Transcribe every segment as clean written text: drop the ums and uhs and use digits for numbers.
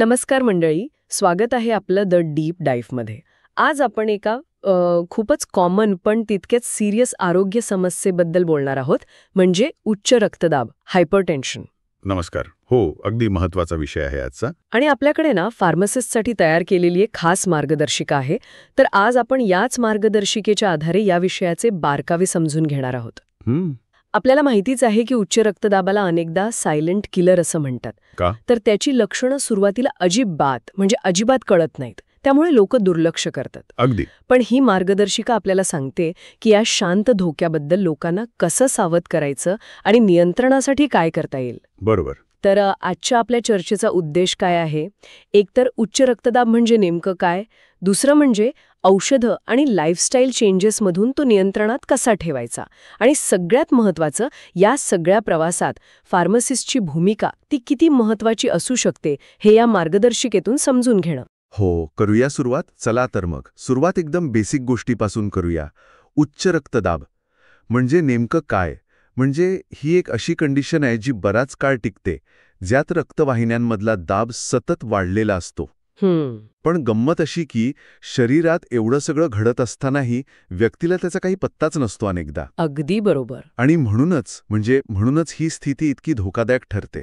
नमस्कार मंडळी, स्वागत आहे आपलं द डीप डाईव्हमध्ये. आज आपण एका खूपच कॉमन पण तितकेच सिरियस आरोग्य समस्येबद्दल बोलणार आहोत, म्हणजे उच्च रक्तदाब, हायपरटेन्शन. नमस्कार. हो, अगदी महत्वाचा विषय आहे आजचा. आणि आपल्याकडे ना फार्मासिस्टसाठी तयार केलेली एक खास मार्गदर्शिका आहे. तर आज आपण याच मार्गदर्शिकेच्या आधारे या विषयाचे बारकावे समजून घेणार आहोत. आपल्याला माहितीच आहे की उच्च रक्तदाबाला अनेकदा सायलेंट किलर असं म्हणतात. का? तर त्याची लक्षणं सुरुवातीला अजिबात कळत नाहीत, त्यामुळे लोक दुर्लक्ष करतात. अगदी. पण ही मार्गदर्शिका आपल्याला सांगते की या शांत धोक्याबद्दल लोकांना कसं सावध करायचं आणि नियंत्रणासाठी काय करता येईल. बरोबर. तर आजच्या आपल्या चर्चेचा उद्देश काय आहे? एकतर उच्च रक्तदाब म्हणजे नेमकं काय, दुसरं म्हणजे औषधं आणि लाईफस्टाईल चेंजेसमधून तो नियंत्रणात कसा ठेवायचा, आणि सगळ्यात महत्त्वाचं, या सगळ्या प्रवासात फार्मासिस्टची भूमिका ती किती महत्त्वाची असू शकते हे या मार्गदर्शिकेतून समजून घेणं. हो, करूया सुरुवात. चला तर मग सुरुवात एकदम बेसिक गोष्टीपासून करूया. उच्च रक्तदाब म्हणजे नेमकं काय? म्हणजे ही एक अशी कंडिशन आहे जी बराच काळ टिकते, ज्यात रक्तवाहिन्यांमधला दाब सतत वाढलेला असतो. पण गंमत अशी की शरीरात एवढं सगळं घडत असतानाही व्यक्तीला त्याचा काही पत्ताच नसतो अनेकदा. अगदी बरोबर. आणि म्हणूनच ही स्थिती इतकी धोकादायक ठरते.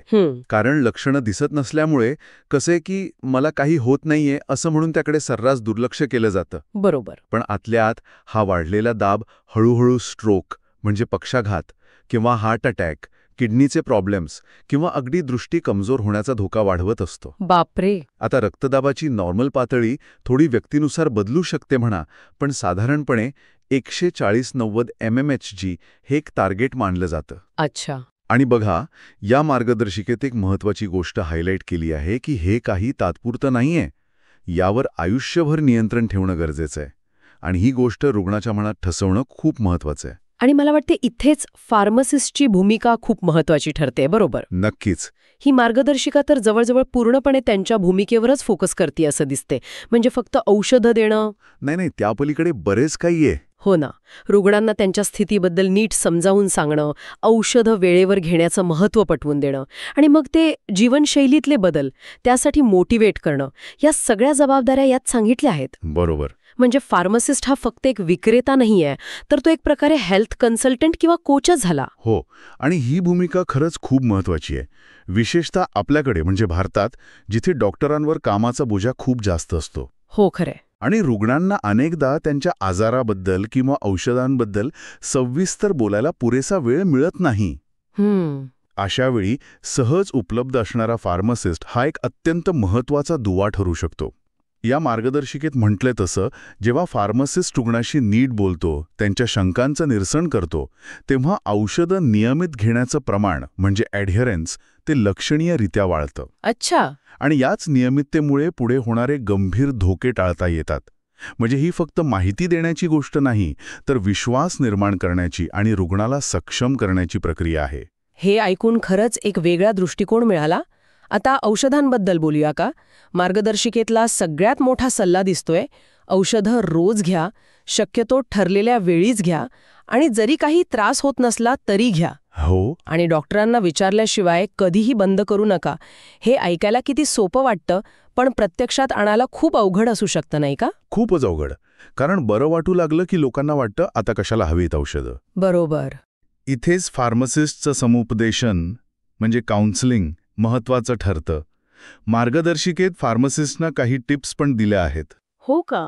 कारण लक्षणं दिसत नसल्यामुळे कसे की मला काही होत नाहीये असं म्हणून त्याकडे सर्रास दुर्लक्ष केलं जातं. बरोबर. पण आतल्या आत हा वाढलेला दाब हळूहळू स्ट्रोक म्हणजे पक्षाघात किंवा हार्ट अटॅक, किडनीचे प्रॉब्लेम्स किंवा अगदी दृष्टी कमजोर होण्याचा धोका वाढवत असतो. बापरे. आता रक्तदाबाची नॉर्मल पातळी थोडी व्यक्तीनुसार बदलू शकते म्हणा, पण साधारणपणे 140-90 mmHg हे एक टार्गेट मानलं जातं. अच्छा. आणि बघा, या मार्गदर्शिकेत एक महत्त्वाची गोष्ट हायलाईट केली आहे की हे काही तात्पुरतं नाहीये. यावर आयुष्यभर नियंत्रण ठेवणं गरजेचं आहे. आणि ही गोष्ट रुग्णाच्या मनात ठसवणं खूप महत्त्वाचं आहे. आणि मला वाटते इथेच फार्मासिस्टची भूमिका खूप महत्त्वाची ठरते. बरोबर. नक्कीच. ही मार्गदर्शिका तर जवळजवळ पूर्णपणे त्यांच्या भूमिकेवरच फोकस करते असं दिसते. म्हणजे फक्त औषधं देणं नाही, त्या पलीकडे बरेच काही आहे. हो ना. रुग्णांना त्यांच्या स्थितीबद्दल नीट समजावून सांगणं, औषधं वेळेवर घेण्याचं महत्त्व पटवून देणं, आणि मग ते जीवनशैलीतले बदल त्यासाठी मोटिवेट करणं, या सगळ्या जबाबदाऱ्या यात सांगितल्या आहेत. बरोबर. म्हणजे फार्मासिस्ट हा फक्त एक विक्रेता नाहीये, तर तो एक प्रकारे हेल्थ कन्सल्टंट किंवा कोचच झाला. हो, आणि ही भूमिका खरंच खूप महत्त्वाची आहे. विशेषतः आपल्याकडे म्हणजे भारतात, जिथे डॉक्टरांवर कामाचा बोजा खूप जास्त असतो. हो, खरंय. आणि रुग्णांना अनेकदा त्यांच्या आजाराबद्दल किंवा औषधांबद्दल सविस्तर बोलायला पुरेसा वेळ मिळत नाही. अशावेळी सहज उपलब्ध असणारा फार्मासिस्ट हा एक अत्यंत महत्त्वाचा दुवा ठरू शकतो. या मार्गदर्शिकेत म्हटलंय तसं, जेव्हा फार्मासिस्ट रुग्णाशी नीट बोलतो, त्यांच्या शंकांचं निरसन करतो, तेव्हा औषधं नियमित घेण्याचं प्रमाण म्हणजे ॲडहेरन्स ते लक्षणीयरित्या वाढतं. अच्छा. आणि याच नियमिततेमुळे पुढे होणारे गंभीर धोके टाळता येतात. म्हणजे ही फक्त माहिती देण्याची गोष्ट नाही, तर विश्वास निर्माण करण्याची आणि रुग्णाला सक्षम करण्याची प्रक्रिया आहे. हे ऐकून खरंच एक वेगळा दृष्टिकोन मिळाला. आता औषधांबद्दल बोलूया का? मार्गदर्शिकेतला सगळ्यात मोठा सल्ला दिसतोय, औषधं रोज घ्या, शक्यतो ठरलेल्या वेळीच घ्या, आणि जरी काही त्रास होत नसला तरी घ्या. हो. आणि डॉक्टरांना विचारल्याशिवाय कधीही बंद करू नका. हे ऐकायला किती सोपं वाटतं, पण प्रत्यक्षात आणायला खूप अवघड असू शकतं, नाही का? खूपच अवघड. कारण बरं वाटू लागलं की लोकांना वाटतं आता कशाला हवीत औषधं. बरोबर. इथेच फार्मासिस्टचं समुपदेशन म्हणजे काउन्सिलिंग महत्त्वाचं ठरतं. मार्गदर्शिकेत फार्मासिस्टना काही टिप्स पण दिल्या आहेत. हो का?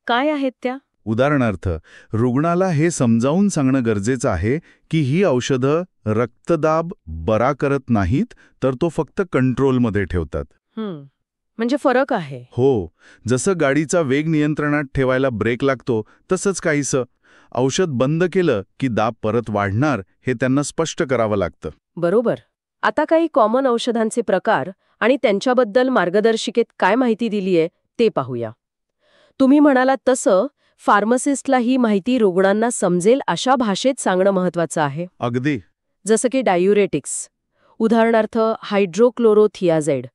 काय आहेत त्या? उदाहरणार्थ, रुग्णाला हे समजावून सांगणं गरजेचं आहे की ही औषधं रक्तदाब बरा करत नाहीत, तर तो फक्त कंट्रोलमध्ये ठेवतात. म्हणजे फरक आहे. हो, जसं गाडीचा वेग नियंत्रणात ठेवायला ब्रेक लागतो, तसंच काहीसं. औषध बंद केलं की दाब परत वाढणार हे त्यांना स्पष्ट करावं लागतं. बरोबर. आता काही कॉमन औषधांचे प्रकार आणि त्यांच्याबद्दल मार्गदर्शिकेत काय माहिती दिलीये ते पाहूया. तुम्ही म्हणालात तसं फार्मासिस्टला ही माहिती रुग्णांना समजेल अशा भाषेत सांगणं महत्त्वाचं आहे. अगदी. जसं की डायुरेटिक्स, उदाहरणार्थ हायड्रोक्लोरोथियाझाइड,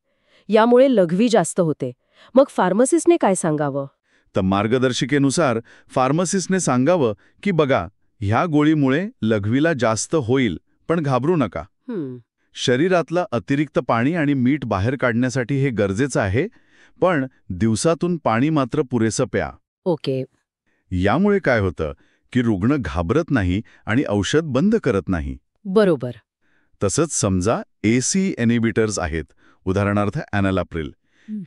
यामुळे लघवी जास्त होते. मग फार्मासिस्टने काय सांगावं? तर मार्गदर्शिकेनुसार फार्मासिस्टने सांगावं की बघा, ह्या गोळीमुळे लघवीला जास्त होईल, पण घाबरू नका. शरीरातलं अतिरिक्त पाणी आणि मीठ बाहेर काढण्यासाठी हे गरजेचं आहे, पण दिवसातून पाणी मात्र पुरेसं प्या. ओके. यामुळे काय होतं की रुग्ण घाबरत नाही आणि औषध बंद करत नाही. बरोबर. तसंच समजा AC इनहिबिटर्स आहेत, उदाहरणार्थ ॲनालाप्रिल.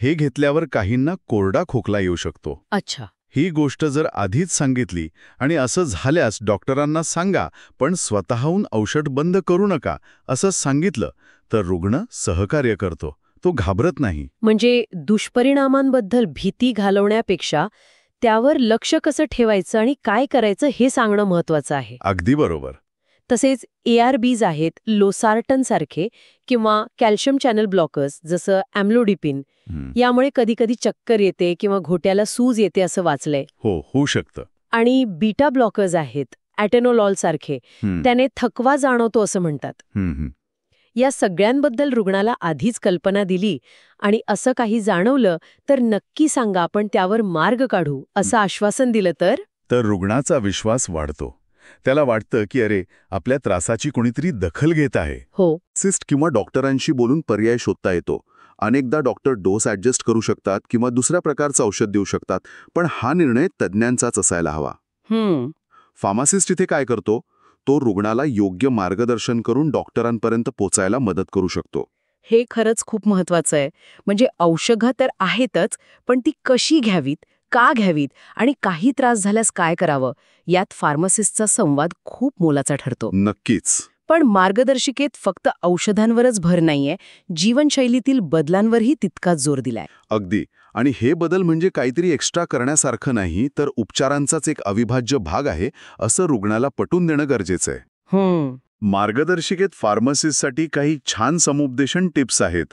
हे घेतल्यावर काहींना कोरडा खोकला येऊ शकतो. अच्छा. ही गोष्ट जर आधीच सांगितली आणि असं झाल्यास डॉक्टरांना सांगा, पण स्वतःहून औषध बंद करू नका असं सांगितलं तर रुग्ण सहकार्य करतो, तो घाबरत नाही. म्हणजे दुष्परिणामांबद्दल भीती घालवण्यापेक्षा त्यावर लक्ष कसं ठेवायचं आणि काय करायचं हे सांगणं महत्वाचं आहे. अगदी बरोबर. तसेच ARBs आहेत, लोसार्टन सारखे किंवा कॅल्शियम चॅनल ब्लॉकर्स जसं ॲम्लोडिपिन, यामुळे कधीकधी चक्कर येते किंवा घोट्याला सूज येते असं वाचलंय. हो, होऊ शकतं. आणि बीटा ब्लॉकर्स आहेत, ॲटेनोलॉल सारखे, त्याने थकवा जाणवतो असं म्हणतात. या सगळ्यांबद्दल रुग्णाला आधीच कल्पना दिली आणि असं काही जाणवलं तर नक्की सांगा, आपण त्यावर मार्ग काढू असं आश्वासन दिलं तर रुग्णाचा विश्वास वाढतो. त्याला वाटतं की अरे, आपल्या त्रासाची कोणीतरी दखल घेत आहे. हो. सिस्ट किंवा डॉक्टरांशी बोलून पर्याय शोधता येतो. अनेकदा डॉक्टर डोस ॲडजस्ट करू शकतात किंवा दुसऱ्या प्रकारचं औषध देऊ शकतात, पण हा निर्णय तज्ज्ञांचाच असायला हवा. फार्मासिस्ट इथे काय करतो? तो रुग्णाला योग्य मार्गदर्शन करून डॉक्टरांपर्यंत पोचायला मदत करू शकतो. हे खरंच खूप महत्वाचं आहे. म्हणजे औषधं तर आहेतच, पण ती कशी घ्यावीत, का घ्यावीत आणि काही त्रास झाल्यास काय करावं, यात फार्मासिस्टचा संवाद खूप मोलाचा ठरतो. नक्कीच. पण मार्गदर्शिकेत फक्त औषधांवरच भर नाहीये, जीवनशैलीतील बदलांवरही तितकाच जोर दिलाय. अगदी. आणि हे बदल म्हणजे काहीतरी एक्स्ट्रा करण्यासारखं नाही, तर उपचारांचाच एक अविभाज्य भाग आहे असं रुग्णाला पटवून देणं गरजेचं आहे. मार्गदर्शिकेत फार्मसिस्टसाठी काही छान समुपदेशन टिप्स आहेत.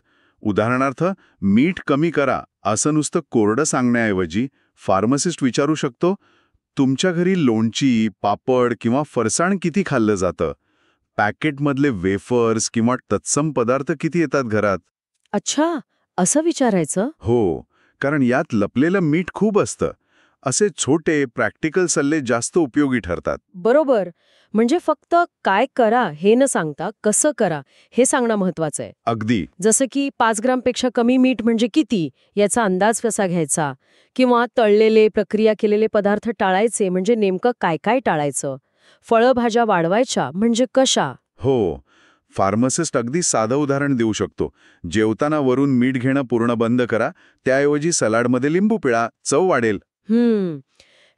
उदाहरणार्थ, मीठ कमी करा असं नुसतं कोरडं सांगण्याऐवजी फार्मसिस्ट विचारू शकतो, तुमच्या घरी लोणची, पापड किंवा फरसाण किती खाल्लं जातं? पॅकेटमधले वेफर्स किंवा तत्सम पदार्थ किती येतात घरात? अच्छा, असं विचारायचं? हो, कारण यात लपलेलं मीठ खूप असतं. असे छोटे प्रॅक्टिकल सल्ले जास्त उपयोगी ठरतात. बरोबर. म्हणजे फक्त काय करा हे न सांगता कसं करा हे सांगणं महत्वाचं आहे. अगदी. जसं की 5 ग्रामपेक्षा कमी मीठ म्हणजे किती याचा अंदाज कसा घ्यायचा, किंवा तळलेले, प्रक्रिया केलेले पदार्थ टाळायचे म्हणजे नेमकं काय काय टाळायचं, फळं भाज्या वाढवायच्या म्हणजे कशा. हो, फार्मासिस्ट अगदी साधं उदाहरण देऊ शकतो. जेवताना वरून मीठ घेणं पूर्ण बंद करा, त्याऐवजी सलाडमध्ये लिंबू पिळा, चव वाढेल.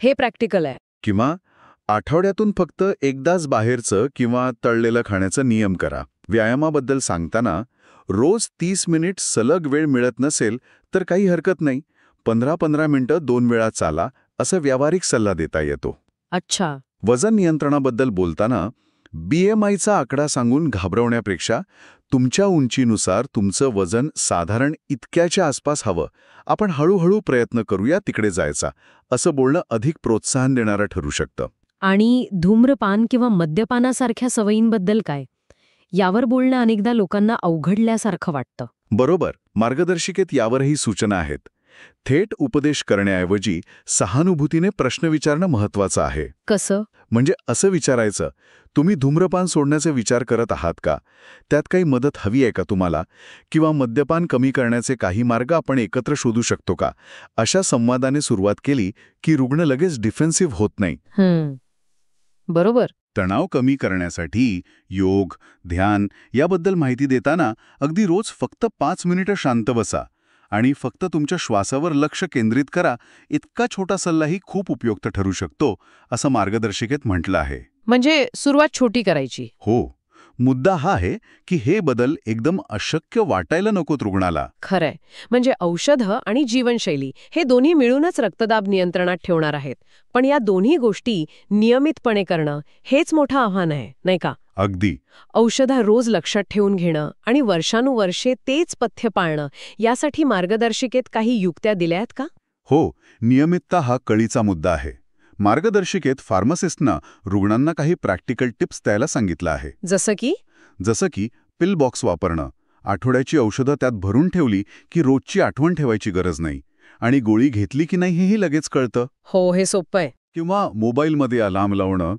हे प्रॅक्टिकल आहे. किंवा आठवड्यातून फक्त एकदाच बाहेरचं किंवा तळलेलं खाण्याचा नियम करा. व्यायामाबद्दल सांगताना रोज 30 मिनिट सलग वेळ मिळत नसेल तर काही हरकत नाही, 15-15 मिनिटं 2 वेळा चाला, असा व्यावहारिक सल्ला देता येतो. अच्छा. वजन नियंत्रणाबद्दल बोलताना BMIचा आकडा सांगून घाबरवण्यापेक्षा तुमच्या उंचीनुसार तुमचं वजन साधारण इतक्याच्या आसपास हवं, आपण हळूहळू प्रयत्न करूया तिकडे जायचा, असं बोलणं अधिक प्रोत्साहन देणारं ठरू शकतं. आणि धूम्रपान किंवा मद्यपानासारख्या सवयींबद्दल काय? यावर बोलणं अनेकदा लोकांना अवघडल्यासारखं वाटतं. बरोबर. मार्गदर्शिकेत यावरही सूचना आहेत. थेट उपदेश करण्याऐवजी सहानुभूतीने प्रश्न विचारणं महत्वाचं आहे. कसं? म्हणजे असं विचारायचं, तुम्ही धूम्रपान सोडण्याचा विचार करत आहात का? त्यात काही मदत हवी आहे का तुम्हाला? किंवा मद्यपान कमी करण्याचे काही मार्ग आपण एकत्र शोधू शकतो का? अशा संवादाने सुरुवात केली की रुग्ण लगेच डिफेन्सिव्ह होत नाही. बरोबर. तणाव कमी करण्यासाठी योग, ध्यान याबद्दल माहिती देताना अगदी रोज फक्त 5 मिनिटं शांत बसा आणि फक्त तुमच्या श्वासावर लक्ष केंद्रित करा, इतका छोटा सल्लाही खूप उपयुक्त ठरू शकतो, असं मार्गदर्शिकेत म्हटलं आहे. म्हणजे सुरुवात छोटी करायची. हो, मुद्दा हा आहे की हे बदल एकदम अशक्य वाटायला नकोत रुग्णाला. खरंय. म्हणजे औषधं आणि जीवनशैली हे दोन्ही मिळूनच रक्तदाब नियंत्रणात ठेवणार आहेत. पण या दोन्ही गोष्टी नियमितपणे करणं हेच मोठं आव्हान आहे, नाही का? अगदी. औषधं रोज लक्षात ठेवून घेणं आणि वर्षानुवर्षे तेच पथ्य पाळणं, यासाठी मार्गदर्शिकेत काही युक्त्या दिल्या आहेत का? हो, नियमितता हा कळीचा मुद्दा आहे. मार्गदर्शिकेत फार्मासिस्टनं रुग्णांना काही प्रॅक्टिकल टिप्स द्यायला सांगितलं आहे. जसं की पिल बॉक्स वापरणं, आठवड्याची औषधं त्यात भरून ठेवली की रोजची आठवण ठेवायची गरज नाही, आणि गोळी घेतली की नाही हेही लगेच कळतं. हो, हे सोपं आहे. किंवा मोबाईलमध्ये अलार्म लावणं,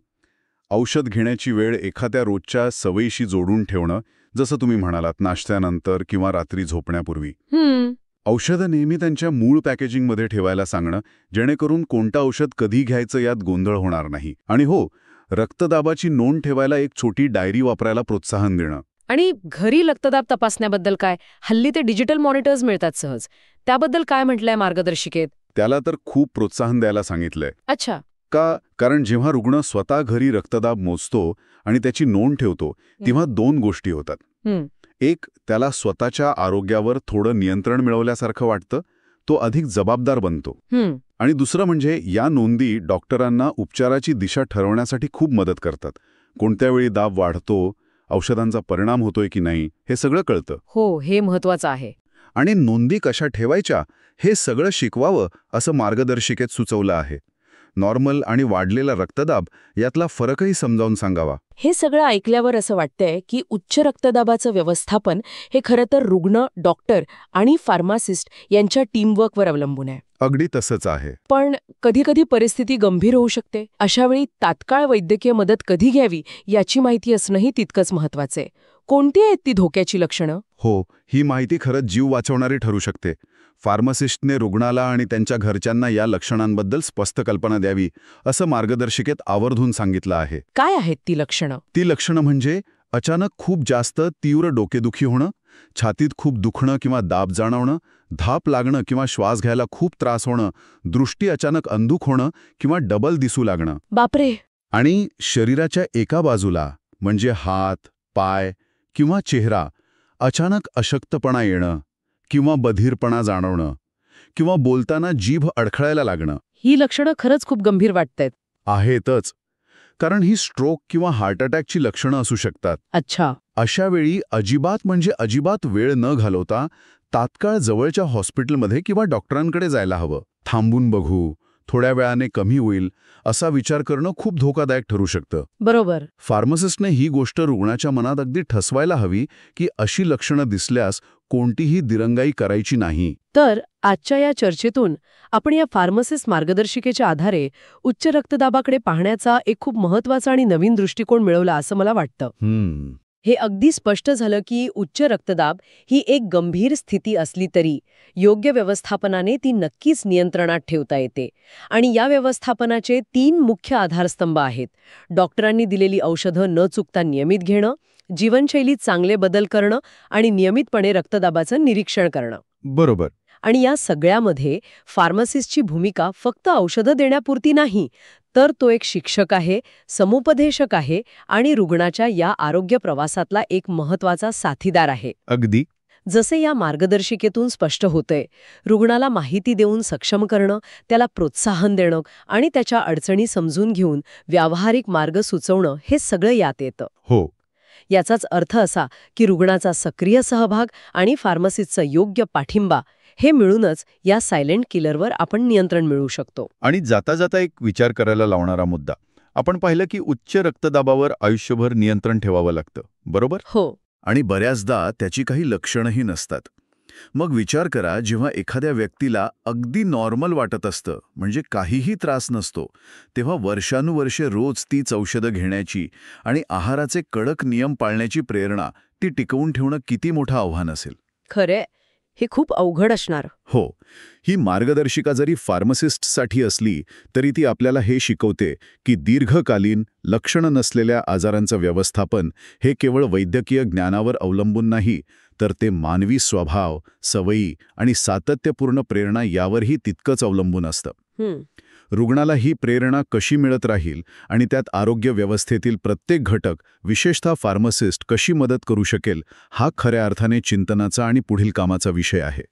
औषध घेण्याची वेळ एखाद्या रोजच्या सवयीशी जोडून ठेवणं, जसं तुम्ही म्हणालात, नाश्त्यानंतर किंवा रात्री झोपण्यापूर्वी. हम्म. औषधं नेहमी त्यांच्या मूळ पॅकेजिंगमध्ये ठेवायला सांगणं, जेणेकरून कोणतं औषध कधी घ्यायचं यात गोंधळ होणार नाही. आणि हो, रक्तदाबाची नोंद ठेवायला एक छोटी डायरी वापरायला प्रोत्साहन देणं. आणि घरी रक्तदाब तपासण्याबद्दल काय? हल्ली ते डिजिटल मॉनिटर्स मिळतात सहज. त्याबद्दल काय म्हटलंय मार्गदर्शिकेत? त्याला तर खूप प्रोत्साहन द्यायला सांगितलंय. अच्छा. कारण जेव्हा रुग्ण स्वतः घरी रक्तदाब मोजतो आणि त्याची नोंद ठेवतो, तेव्हा 2 गोष्टी होतात. एक, त्याला स्वतःच्या आरोग्यावर थोडं नियंत्रण मिळवल्यासारखं वाटतं, तो अधिक जबाबदार बनतो. आणि दुसरं म्हणजे या नोंदी डॉक्टरांना उपचाराची दिशा ठरवण्यासाठी खूप मदत करतात. कोणत्या वेळी दाब वाढतो, औषधांचा परिणाम होतोय की नाही, हे सगळं कळतं. हो, हे महत्वाचं आहे. आणि नोंदी कशा ठेवायच्या हे सगळं शिकवावं असं मार्गदर्शिकेत सुचवलं आहे. नॉर्मल आणि वाढलेला रक्तदाब यातला फरकही समजावून सांगावा. हे सगळं ऐकल्यावर असं वाटतंय की उच्च रक्तदाबाचं व्यवस्थापन हे खरं तर रुग्ण, डॉक्टर आणि फार्मासिस्ट यांच्या टीमवर्कवर अवलंबून आहे. अगदी तसंच आहे. पण कधी-कधी परिस्थिती गंभीर होऊ शकते. अशावेळी तात्काळ वैद्यकीय मदत कधी घ्यावी याची माहिती असणंही तितकंच महत्वाचं आहे. कोणती आहेत ती धोक्याची लक्षणं? हो, ही माहिती खरंच जीव वाचवणारी ठरू शकते. फार्मासिस्टने रुग्णाला आणि त्यांच्या घरच्यांना या लक्षणांबद्दल स्पष्ट कल्पना द्यावी, असं मार्गदर्शिकेत आवर्जून सांगितलं आहे. काय आहेत ती लक्षणं? ती लक्षणं म्हणजे अचानक खूप जास्त तीव्र डोकेदुखी होणं, छातीत खूप दुखणं किंवा दाब जाणवणं, धाप लागणं किंवा श्वास घ्यायला खूप त्रास होणं, दृष्टी अचानक अंधुक होणं किंवा डबल दिसू लागणं. बापरे. आणि शरीराच्या एका बाजूला म्हणजे हात, पाय किंवा चेहरा अचानक अशक्तपणा येणं किंवा बधीरपणा जाणवणं किंवा बोलताना जीभ अडखळायला लागणं. ही लक्षणं खरंच खूप गंभीर वाटतायत. आहेतच, कारण ही स्ट्रोक किंवा हार्ट अटॅकची लक्षणं असू शकतात. अच्छा. अशा वेळी अजिबात वेळ न घालवता तात्काळ जवळच्या हॉस्पिटलमध्ये किंवा डॉक्टरांकडे जायला हवं. थांबून बघू, थोड्या वेळाने कमी होईल असा विचार करणं खूप धोकादायक ठरू शकतं. बरोबर. फार्मासिस्टने ही गोष्ट रुग्णाच्या मनात अगदी ठसवायला हवी की अशी लक्षणं दिसल्यास कोणतीही दिरंगाई करायची नाही. तर आजच्या या चर्चेतून आपण या फार्मसिस्ट मार्गदर्शिकेच्या आधारे उच्च रक्तदाबाकडे पाहण्याचा एक खूप महत्वाचा आणि नवीन दृष्टिकोन मिळवला असं मला वाटतं. हे अगदी स्पष्ट झालं की उच्च रक्तदाब ही एक गंभीर स्थिती असली तरी योग्य व्यवस्थापनाने ती नक्कीच नियंत्रणात ठेवता येते. आणि या व्यवस्थापनाचे 3 मुख्य आधारस्तंभ आहेत. डॉक्टरांनी दिलेली औषधं न चुकता नियमित घेणं, जीवनशैलीत चांगले बदल करणं आणि नियमितपणे रक्तदाबाचं निरीक्षण करणं. बरोबर. आणि या सगळ्यामध्ये फार्मासिस्टची भूमिका फक्त औषधं देण्यापुरती नाही, तर तो एक शिक्षक आहे, समुपदेशक आहे आणि रुग्णाच्या या आरोग्य प्रवासातला एक महत्वाचा साथीदार आहे. अगदी. जसे या मार्गदर्शिकेतून स्पष्ट होतंय, रुग्णाला माहिती देऊन सक्षम करणं, त्याला प्रोत्साहन देणं आणि त्याच्या अडचणी समजून घेऊन व्यावहारिक मार्ग सुचवणं हे सगळं यात येतं. हो. याचाच अर्थ असा की रुग्णाचा सक्रिय सहभाग आणि फार्मसिस्टचा योग्य पाठिंबा हे मिळूनच या सायलेंट किलरवर आपण नियंत्रण मिळवू शकतो. आणि जाता जाता एक विचार करायला लावणारा मुद्दा. आपण पाहिलं की उच्च रक्तदाबावर आयुष्यभर नियंत्रण ठेवावं लागतं, बरोबर? हो. आणि बऱ्याचदा त्याची काही लक्षणंही नसतात. मग विचार करा, जेव्हा एखाद्या व्यक्तीला अगदी नॉर्मल वाटत असतं, म्हणजे काहीही त्रास नसतो, तेव्हा वर्षानुवर्षे रोज तीच औषधं घेण्याची आणि आहाराचे कडक नियम पाळण्याची प्रेरणा ती टिकवून ठेवणं किती मोठं आव्हान असेल. खरे, हे खूप अवघड असणार. हो, ही मार्गदर्शिका जरी फार्मासिस्टसाठी असली तरी ती आपल्याला हे शिकवते की दीर्घकालीन लक्षणं नसलेल्या आजारांचं व्यवस्थापन हे केवळ वैद्यकीय ज्ञानावर अवलंबून नाही, तर ते मानवी स्वभाव, सवयी आणि सातत्यपूर्ण प्रेरणा यावरही तितकंच अवलंबून असतं. रुग्णाला ही प्रेरणा कशी मिळत राहील आणि त्यात आरोग्य व्यवस्थेतील प्रत्येक घटक, विशेषतः फार्मासिस्ट, कशी मदत करू शकेल, हा खऱ्या अर्थाने चिंतनाचा आणि पुढील कामाचा विषय आहे.